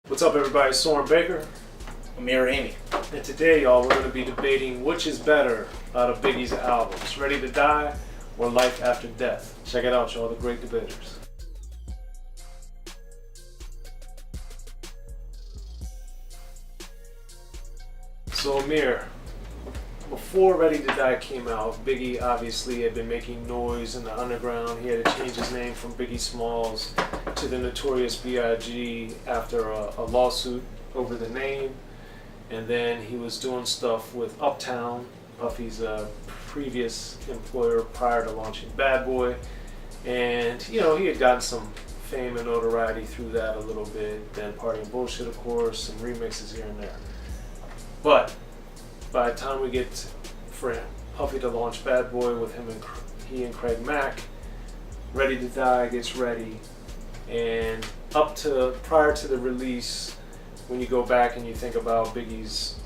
What's up, everybody? Soren Baker. Amir Rahimi. And today, y'all, we're going to be debating which is better out of Biggie's albums, Ready to Die or Life After Death. Check it out, y'all, the great debaters. So, Amir, before Ready to Die came out, Biggie obviously had been making noise in the underground. He had to change his name from Biggie Smalls to the Notorious B.I.G. after a lawsuit over the name. And then he was doing stuff with Uptown, Puffy's previous employer prior to launching Bad Boy. And, you know, he had gotten some fame and notoriety through that a little bit. Then Party and Bullshit, of course, some remixes here and there. But by the time we get for Puffy to launch Bad Boy with him and he and Craig Mack, Ready to Die gets ready. And up to prior to the release, when you go back and you think about Biggie's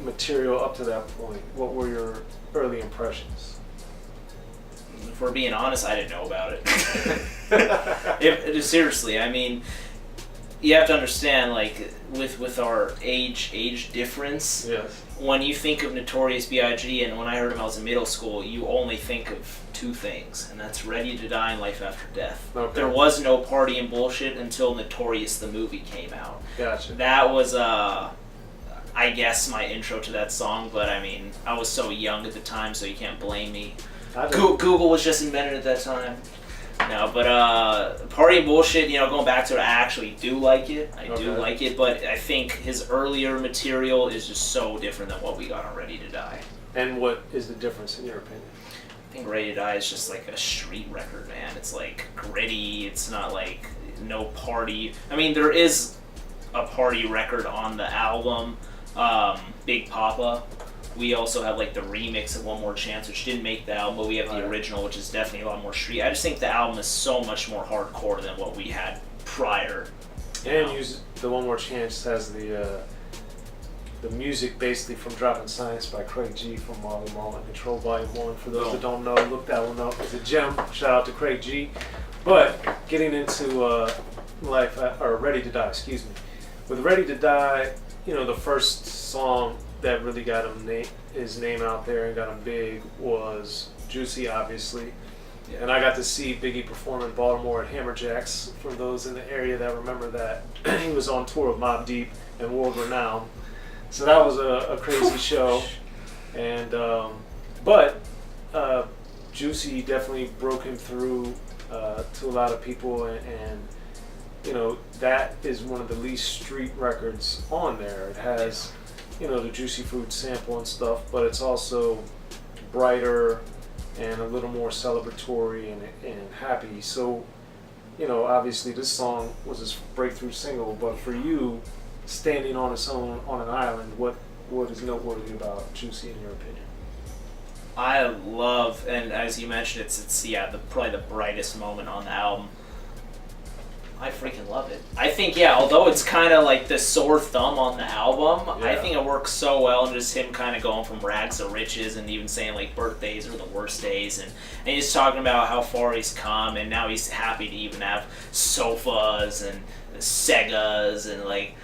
material up to that point, what were your early impressions? If we're being honest, I didn't know about it. Seriously, I mean, you have to understand, like, with our age difference. Yes. When you think of Notorious B.I.G. and when I heard him I was in middle school, you only think of two things, and that's Ready to Die and Life After Death. Okay. There was no Party and Bullshit until Notorious the movie came out. Gotcha. That was, I guess, my intro to that song, but I mean, I was so young at the time, so you can't blame me. Google was just invented at that time. No, but Party and Bullshit, you know, going back to it, I actually do like it. I do like it, but I think his earlier material is just so different than what we got on Ready to Die. And what is the difference in your opinion? I think Ready to Die is just like a street record, man. It's like gritty. It's not like no party. I mean, there is a party record on the album, Big Papa. We also have like the remix of One More Chance, which didn't make the album, but we have the original, which is definitely a lot more street. I just think the album is so much more hardcore than what we had prior. And the One More Chance has the music basically from Dropping Science by Craig G from Volume 1 and Control Volume 1. For those that don't know, look that one up. It's a gem. Shout out to Craig G. But getting into Ready to Die, excuse me. With Ready to Die, you know, the first song that really got his name out there and got him big was Juicy, obviously. Yeah. And I got to see Biggie perform in Baltimore at Hammerjacks. For those in the area that remember that, he was on tour with Mobb Deep and World Renown. So that was a crazy show. And but Juicy definitely broke him through to a lot of people, and you know, that is one of the least street records on there. It has, you know, the Juicy Fruit sample and stuff, but it's also brighter and a little more celebratory and happy. So, you know, obviously this song was his breakthrough single, but for you, standing on its own on an island, what is noteworthy about Juicy in your opinion? I love, and as you mentioned, it's probably the brightest moment on the album. I freaking love it. I think, although it's kind of like the sore thumb on the album, I think it works so well, and just him kind of going from rags to riches and even saying like birthdays are the worst days, and he's talking about how far he's come, and now he's happy to even have sofas and Segas, and like,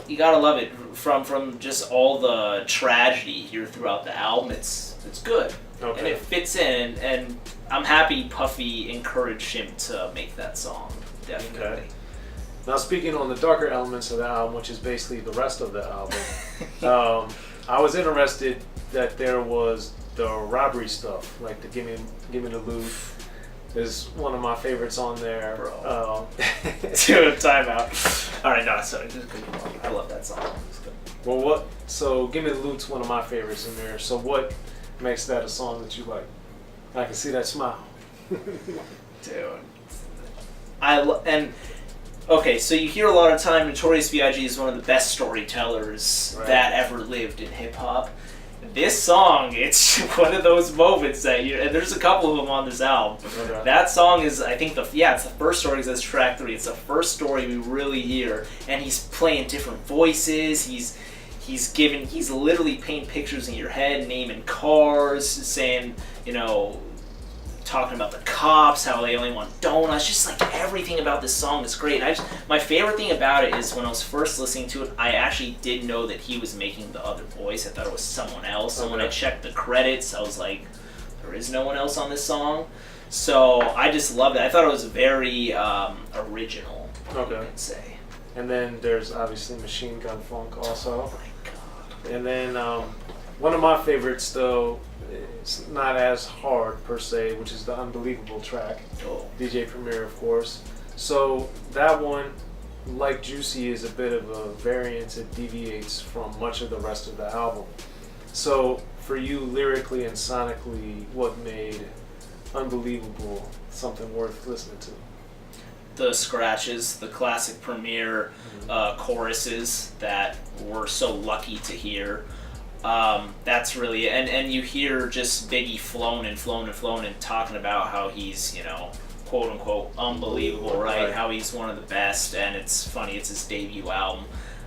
you gotta love it. From just all the tragedy here throughout the album, it's good. Okay. And it fits in, and I'm happy Puffy encouraged him to make that song, definitely. Okay. Now, speaking on the darker elements of the album, which is basically the rest of the album, I was interested that there was the robbery stuff, like the Give Me the Loot is one of my favorites on there. Bro. Time out. All right, no, sorry, just good. I love that song. It's good. Well, so Give Me the Loot's one of my favorites in there. So what makes that a song that you like? I can see that smile. Dude. Okay, so you hear a lot of time Notorious B.I.G. is one of the best storytellers that ever lived in hip-hop. This song, it's one of those moments that and there's a couple of them on this album. Okay. That song is, I think, it's the first story because that's track 3. It's the first story we really hear, and he's playing different voices. He's literally painting pictures in your head, naming cars, saying, you know, talking about the cops, how they only want donuts, just like everything about this song is great. And my favorite thing about it is when I was first listening to it, I actually didn't know that he was making the other voice. I thought it was someone else. And when I checked the credits, I was like, there is no one else on this song. So I just loved it. I thought it was very original, you could say. And then there's obviously Machine Gun Funk also. Oh my god. And then one of my favorites, though, it's not as hard per se, which is the Unbelievable track. Oh. DJ Premier, of course. So that one, like Juicy, is a bit of a variance. It deviates from much of the rest of the album. So for you, lyrically and sonically, what made Unbelievable something worth listening to? The scratches, the classic Premier choruses that we're so lucky to hear. That's really, and you hear just Biggie flown and talking about how he's, you know, quote unquote unbelievable, right? How he's one of the best, and it's funny, it's his debut album.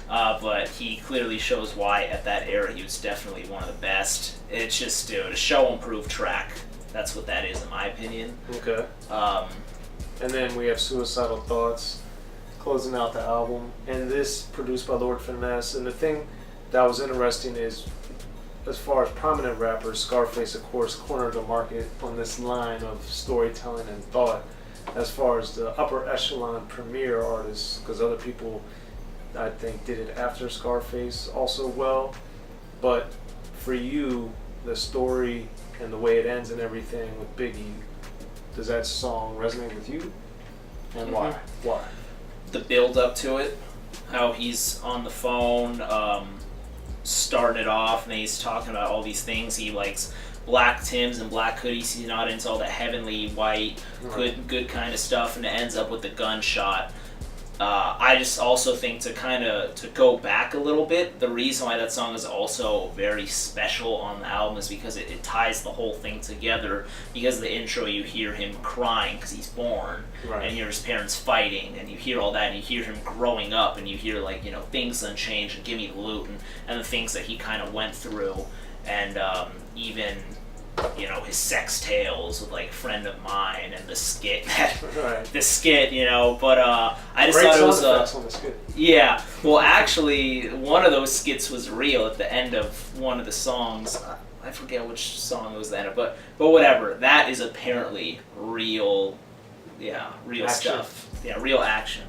But he clearly shows why at that era he was definitely one of the best. It's just, dude, a show and prove track. That's what that is, in my opinion. Okay. And then we have Suicidal Thoughts closing out the album, and this produced by Lord Finesse. And the thing that was interesting is, as far as prominent rappers, Scarface, of course, cornered the market on this line of storytelling and thought. As far as the upper echelon Premier artists, because other people, I think, did it after Scarface also well. But for you, the story and the way it ends and everything with Biggie, does that song resonate with you? And why? Why? The build up to it, how he's on the phone, starting it off, and he's talking about all these things. He likes black Timbs and black hoodies. He's not into all the heavenly white, good kind of stuff, and it ends up with the gunshot. I just also think to go back a little bit, the reason why that song is also very special on the album is because it ties the whole thing together. Because the intro, you hear him crying because he's born, and you hear his parents fighting, and you hear all that, and you hear him growing up, and you hear, like, you know, things unchanged and give me the loot, and the things that he kind of went through, and even, you know, his sex tales with, like, Friend of Mine and the skit, the skit, you know, but I just thought it was on the skit. Yeah, well, actually, one of those skits was real at the end of one of the songs. I forget which song it was the end of, but whatever. That is apparently real, real action stuff. Yeah, real action.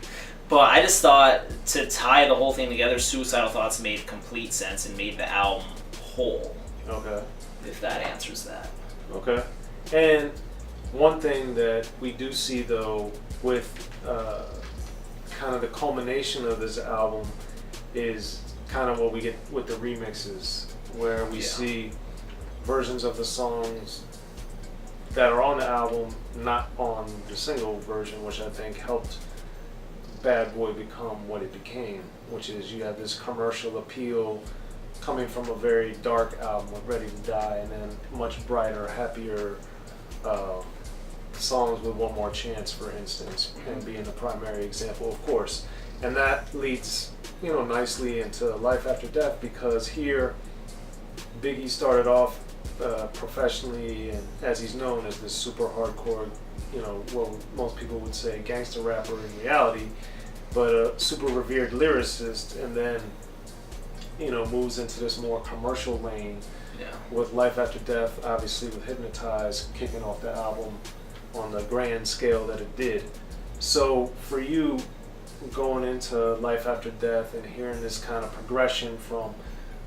But I just thought, to tie the whole thing together, Suicidal Thoughts made complete sense and made the album whole. Okay. If that answers that. Okay. And one thing that we do see, though, with kind of the culmination of this album is kind of what we get with the remixes, where we see versions of the songs that are on the album, not on the single version, which I think helped Bad Boy become what it became, which is you have this commercial appeal coming from a very dark album with Ready to Die, and then much brighter, happier songs with One More Chance, for instance, and being the primary example, of course. And that leads, you know, nicely into Life After Death, because here Biggie started off professionally, and as he's known as this super hardcore, you know, what most people would say gangster rapper in reality, but a super revered lyricist, and then, you know, moves into this more commercial lane with Life After Death, obviously with Hypnotize kicking off the album on the grand scale that it did. So for you, going into Life After Death and hearing this kind of progression from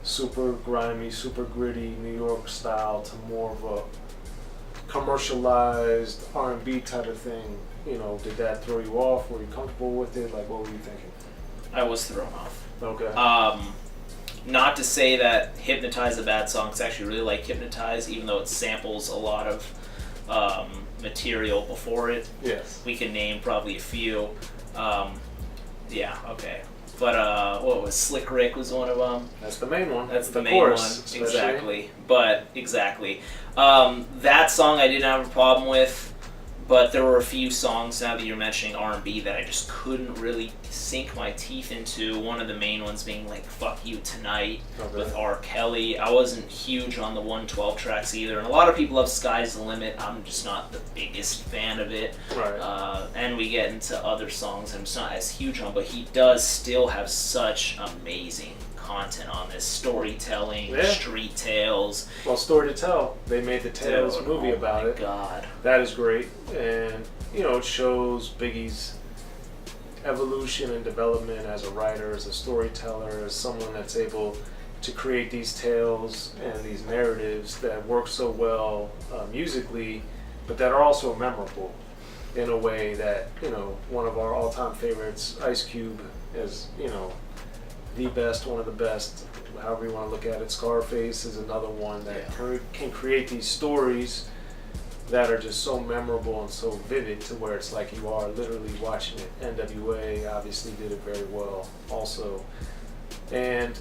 super grimy, super gritty New York style to more of a commercialized R&B type of thing, you know, did that throw you off? Were you comfortable with it? Like, what were you thinking? I was thrown off. Okay. Not to say that Hypnotize is a bad song, because I actually really like Hypnotize, even though it samples a lot of material before it. Yes. We can name probably a few. Okay. But what was Slick Rick was one of them. That's the main one. That's the main chorus, one, especially. exactly. But exactly, that song I didn't have a problem with. But there were a few songs, now that you're mentioning R&B, that I just couldn't really sink my teeth into. One of the main ones being like Fuck You Tonight with R. Kelly. I wasn't huge on the 112 tracks either. And a lot of people love Sky's the Limit. I'm just not the biggest fan of it. Right. And we get into other songs I'm just not as huge on, but he does still have such amazing content on this. Storytelling, street tales. Well, Story to Tell, they made the Tales movie about it. God. That is great. And, you know, it shows Biggie's evolution and development as a writer, as a storyteller, as someone that's able to create these tales and these narratives that work so well musically, but that are also memorable in a way that, you know, one of our all-time favorites, Ice Cube, is, you know, the best, one of the best, however you want to look at it. Scarface is another one that can create these stories that are just so memorable and so vivid to where it's like you are literally watching it. NWA obviously did it very well also. And,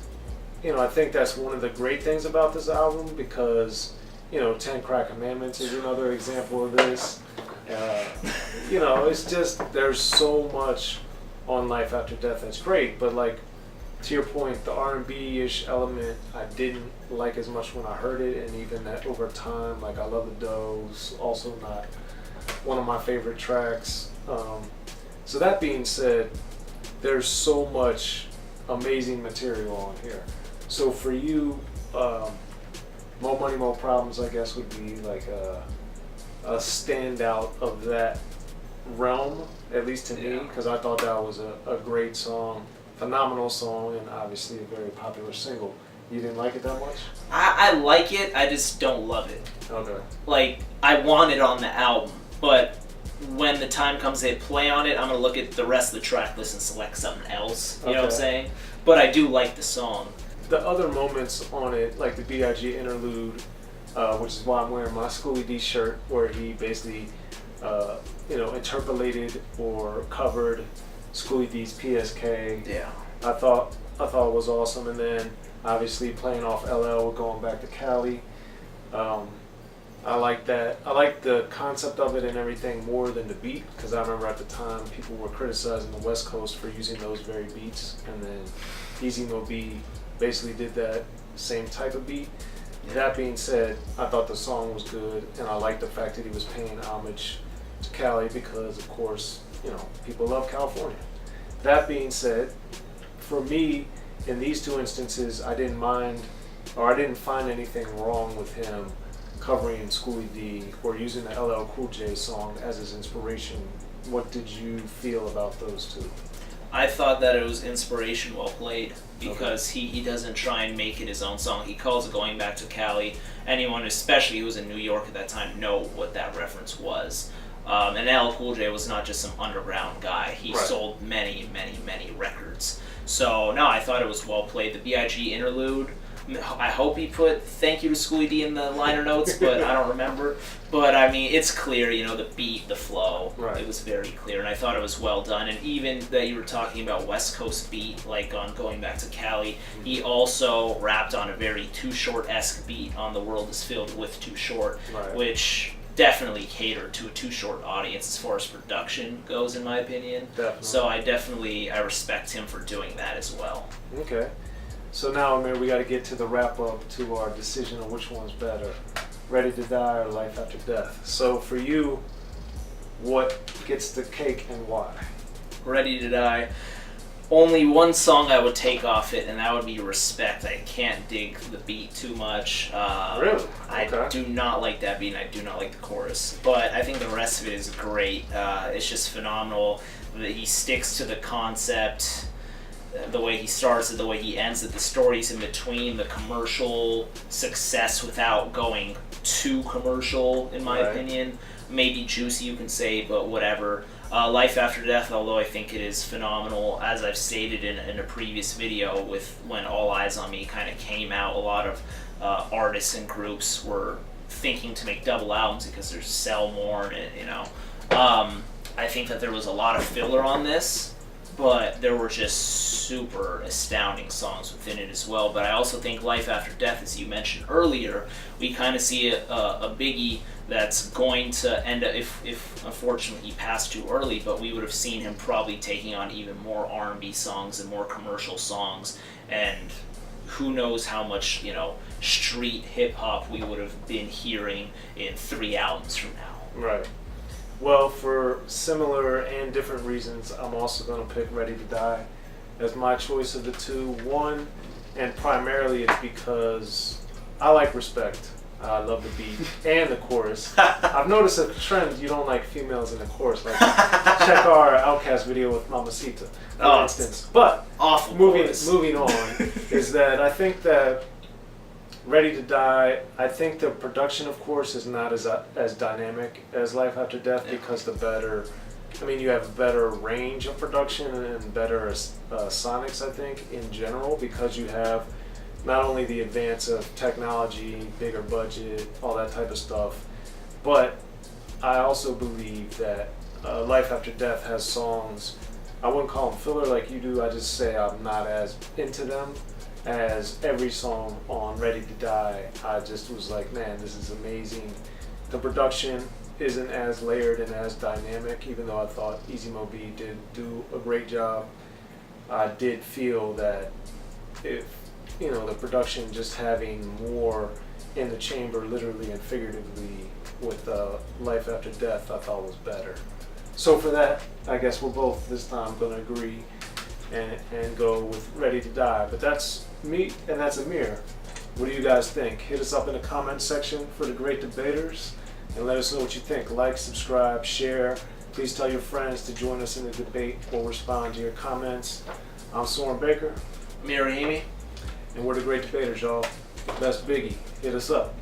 you know, I think that's one of the great things about this album because, you know, 10 Crack Commandments is another example of this. You know, it's just, there's so much on Life After Death that's great, but like, to your point, the R&B-ish element I didn't like as much when I heard it, and even that over time, like I Love the Doe's also not one of my favorite tracks. So that being said, there's so much amazing material on here. So for you, More Money, More Problems, I guess, would be like a standout of that realm, at least to me, because I thought that was a great song. Phenomenal song, and obviously a very popular single. You didn't like it that much? I like it, I just don't love it. Okay. Like, I want it on the album, but when the time comes to hit play on it, I'm going to look at the rest of the track list and select something else. You know what I'm saying? But I do like the song. The other moments on it, like the B.I.G. interlude, which is why I'm wearing my Schoolie D shirt, where he basically, you know, interpolated or covered Schoolie D's PSK. Yeah. I thought it was awesome, and then obviously playing off LL, going back to Cali. I like that. I like the concept of it and everything more than the beat, because I remember at the time people were criticizing the West Coast for using those very beats, and then Easy Mo B basically did that same type of beat. Yeah. That being said, I thought the song was good, and I liked the fact that he was paying homage to Cali because, of course, you know, people love California. That being said, for me, in these two instances, I didn't mind, or I didn't find anything wrong with him covering Schoolie D or using the LL Cool J song as his inspiration. What did you feel about those two? I thought that it was inspiration well played, because he doesn't try and make it his own song. He calls it Going Back to Cali. Anyone, especially who was in New York at that time, know what that reference was. And LL Cool J was not just some underground guy. He sold many, many, many records. So, no, I thought it was well played. The B.I.G. interlude, I hope he put thank you to Schoolie D in the liner notes, but I don't remember. But, I mean, it's clear, you know, the beat, the flow. Right. It was very clear, and I thought it was well done. And even that you were talking about West Coast beat, like on Going Back to Cali, he also rapped on a very Too Short-esque beat on The World Is Filled with Too Short, which definitely catered to a Too Short audience as far as production goes, in my opinion. Definitely. So I respect him for doing that as well. Okay. So now, Amir, we got to get to the wrap up to our decision on which one's better, Ready to Die or Life After Death. So for you, what gets the cake and why? Ready to Die. Only one song I would take off it, and that would be Respect. I can't dig the beat too much. Really? Okay. I do not like that beat, and I do not like the chorus. But I think the rest of it is great. It's just phenomenal that he sticks to the concept, the way he starts it, the way he ends it, the stories in between, the commercial success without going too commercial, in my opinion. Maybe juicy, you can say, but whatever. Life After Death, although I think it is phenomenal, as I've stated in a previous video with when All Eyes on Me kind of came out, a lot of artists and groups were thinking to make double albums because they sell more, and you know. I think that there was a lot of filler on this, but there were just super astounding songs within it as well. But I also think Life After Death, as you mentioned earlier, we kind of see a Biggie that's going to end up, if unfortunately he passed too early, but we would have seen him probably taking on even more R&B songs and more commercial songs, and who knows how much, street hip-hop we would have been hearing in 3 albums from now. Right. Well, for similar and different reasons, I'm also going to pick Ready to Die as my choice of the two. One, and primarily it's because I like Respect. I love the beat and the chorus. I've noticed a trend, you don't like females in the chorus. Like, check our Outkast video with Mamacita, for instance. But awful. Moving on, is that I think that Ready to Die, I think the production, of course, is not as dynamic as Life After Death because you have a better range of production and better sonics, I think, in general, because you have not only the advance of technology, bigger budget, all that type of stuff, but I also believe that Life After Death has songs, I wouldn't call them filler like you do, I just say I'm not as into them as every song on Ready to Die. I just was like, man, this is amazing. The production isn't as layered and as dynamic, even though I thought Easy Mo B did do a great job. I did feel that the production just having more in the chamber, literally and figuratively, with Life After Death, I thought was better. So for that, I guess we're both this time going to agree and go with Ready to Die. But that's me and that's Amir. What do you guys think? Hit us up in the comment section for the great debaters and let us know what you think. Like, subscribe, share. Please tell your friends to join us in the debate or respond to your comments. I'm Soren Baker. Amir Rahimi. And we're the great debaters, y'all. Best Biggie. Hit us up.